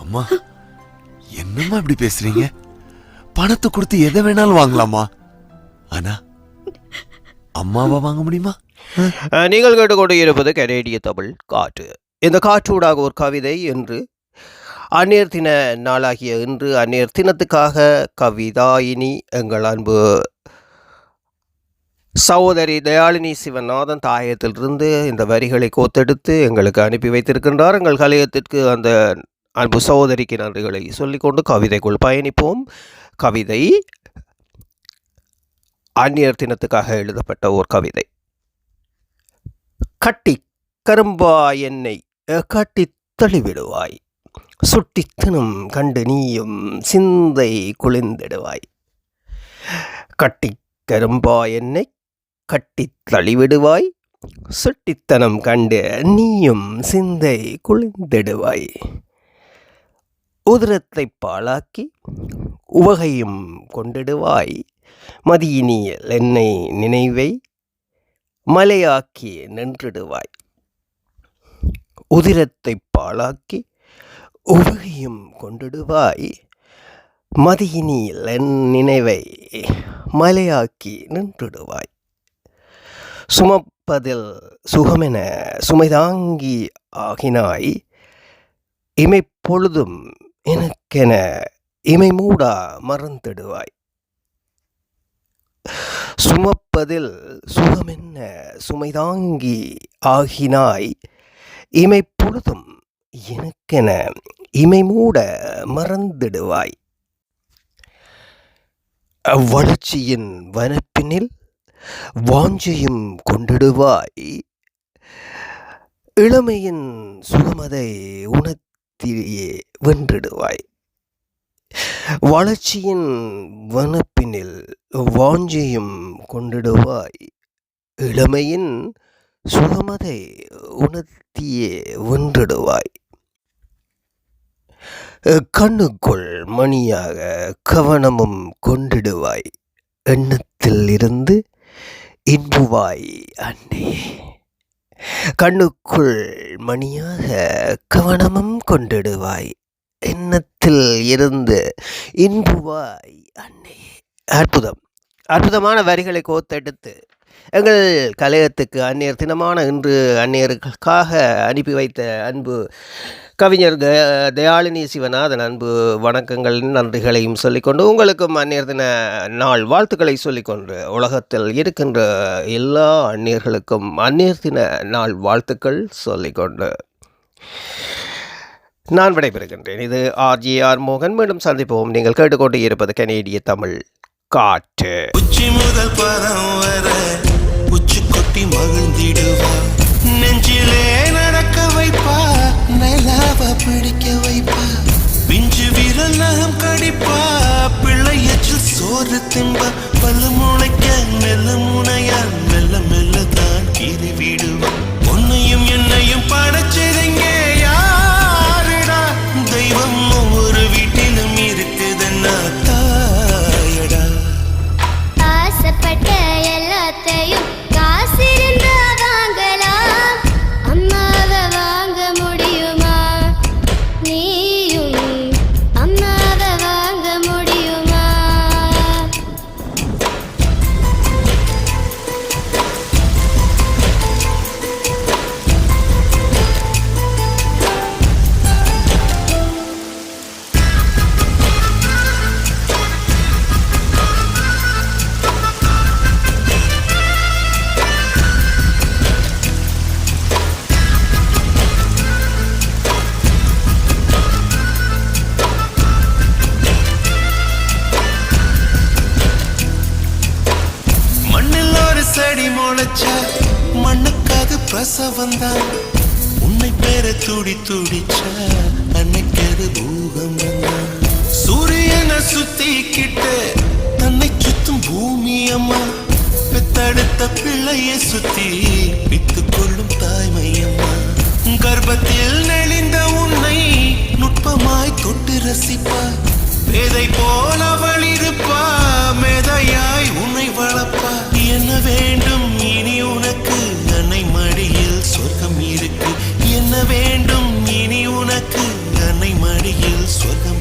அம்மா என்னம்மா இப்படி பேசுறீங்க? பணத்தை கொடுத்து எதை வேணாலும் வாங்கலாமா? ஆனா அம்மாவா வாங்க முடியுமா? நீங்கள் கேட்டுக்கொண்டு இருப்பது கனேடிய தமிழ் காற்று. இந்த காற்றூடாக ஒரு கவிதை என்று அந்நியர் தின நாளாகிய இன்று அந்நியர் தினத்துக்காக கவிதாயினி எங்கள் அன்பு சகோதரி தயாளினி சிவநாதன் தாயத்திலிருந்து இந்த வரிகளை கோத்தெடுத்து எங்களுக்கு அனுப்பி வைத்திருக்கின்றார். எங்கள் கலையத்திற்கு அந்த அன்பு சகோதரிக்கு நன்றிகளை சொல்லிக்கொண்டு கவிதைக்குள் பயணிப்போம். கவிதை அந்நியர் தினத்துக்காக எழுதப்பட்ட ஒரு கவிதை. கட்டி கரும்பாய் என்னை கட்டி தள்ளிவிடுவாய், சுட்டித்தனம் கண்டு நீயும் சிந்தை குளிந்திடுவாய். கட்டி கரும்பாய் என்னை கட்டி தள்ளிவிடுவாய், சுட்டித்தனம் கண்டு நீயும் சிந்தை குளிந்திடுவாய். உதிரத்தை பாழாக்கி உவகையும் கொண்டிடுவாய், மதியினியல் என்னை நினைவை மலையாக்கி நின்றிடுவாய். உதிரத்தை பாழாக்கி உவகையும் கொண்டிடுவாய், மதியினில் என் நினைவை மலையாக்கி நின்றிடுவாய். சுமப்பதில் சுகமென சுமைதாங்கி ஆகினாய், இமைப்பொழுதும் எனக்கென இமை மூடா மறந்திடுவாய். சுமப்பதில் சுகமென்ன சுமைதாங்கி ஆகினாய், இமைப்பொழுதும் எனக்கென இமை மூட மறந்திடுவாய். வளர்ச்சியின் வனப்பினில் வாஞ்சையும் கொண்டிடுவாய், இளமையின் சுகமதை உணர்த்தியே வென்றிடுவாய். வளர்ச்சியின் வனப்பினில் வாஞ்சையும் கொண்டிடுவாய், இளமையின் சுகமதை உணர்த்தியே வென்றிடுவாய். கண்ணுக்குள் மணியாக கவனமும் கொண்டிடுவாய், எண்ணத்தில் இருந்து இன்புவாய் அன்னையே. கண்ணுக்குள் மணியாக கவனமும் கொண்டிடுவாய், எண்ணத்தில் இருந்து இன்புவாய் அன்னையே. அற்புதம். அற்புதமான வரிகளை கோத்தெடுத்து எங்கள் கலையத்துக்கு அந்நியர் தினமான இன்று அந்நியருக்காக அனுப்பி வைத்த அன்பு கவிஞர் தயாளினி சிவநாதன் அன்பு வணக்கங்கள் நன்றிகளையும் சொல்லிக்கொண்டு உங்களுக்கும் அந்நியர் தின நாள் வாழ்த்துக்களை சொல்லிக்கொண்டு உலகத்தில் இருக்கின்ற எல்லா அந்நியர்களுக்கும் அந்நியர் தின நாள் வாழ்த்துக்கள் சொல்லிக்கொண்டு நான் விடைபெறுகின்றேன். இது ஆர்ஜிஆர் மோகன். மீண்டும் சந்திப்போம். நீங்கள் கேட்டுக்கொண்டு இருப்பது கனேடிய தமிழ் காற்று. உச்சி முதல் பதம் வர உச்சி கொட்டி மகிழ்ந்திடுவா, நெஞ்சிலே நடக்க வைப்பா, நிலாவ பிடிக்க வைப்பா, பிஞ்சு விரல் நகம் கடிப்பா, பிள்ளையச்சில் சோறு தின்பா, பல்லு முளைக்க மெல்ல முனையா மெல்ல மெல்ல தான் கீறி விடுவா. உன்னையும் என்னையும் படைச்சதுங்க யாருடா, தெய்வம் ஒவ்வொரு வீட்டிலும் இருக்குதுன்னா தாயடா. ஆசைப்பட்ட எல்லாத்தையும் காசிருந்தா வாங்கலாம், அம்மாவை வாங்க முடியுமா? நீயும் அம்மாவை வாங்க முடியுமா? மண்ணில் ஒரு செடி முளைச்சா மண்ணுக்காது பிரசவந்தான், உன்னை பேர துடி துடிச்சா அன்னைக்கது பூகம்பம் தான். சூரியனை சுத்திக்கிட்டு தன்னை சுத்தும் பூமி அம்மா, பெத்தெடுத்த பிள்ளையை சுத்தி வித்து கொள்ளும் தாய்மை அம்மா. கர்ப்பத்தில் நெளிந்த உன்னை நுட்பமாய் தொட்டு ரசிப்பா, பேதை போல அவள் இருப்பா, மேதையாய் உன்னை வளர்ப்பா. என்ன வேண்டும் இனி உனக்கு, அன்னை மடியில் சொர்க்கம் இருக்கு. என்ன வேண்டும் இனி உனக்கு, அன்னை மடியில் சொர்க்கம்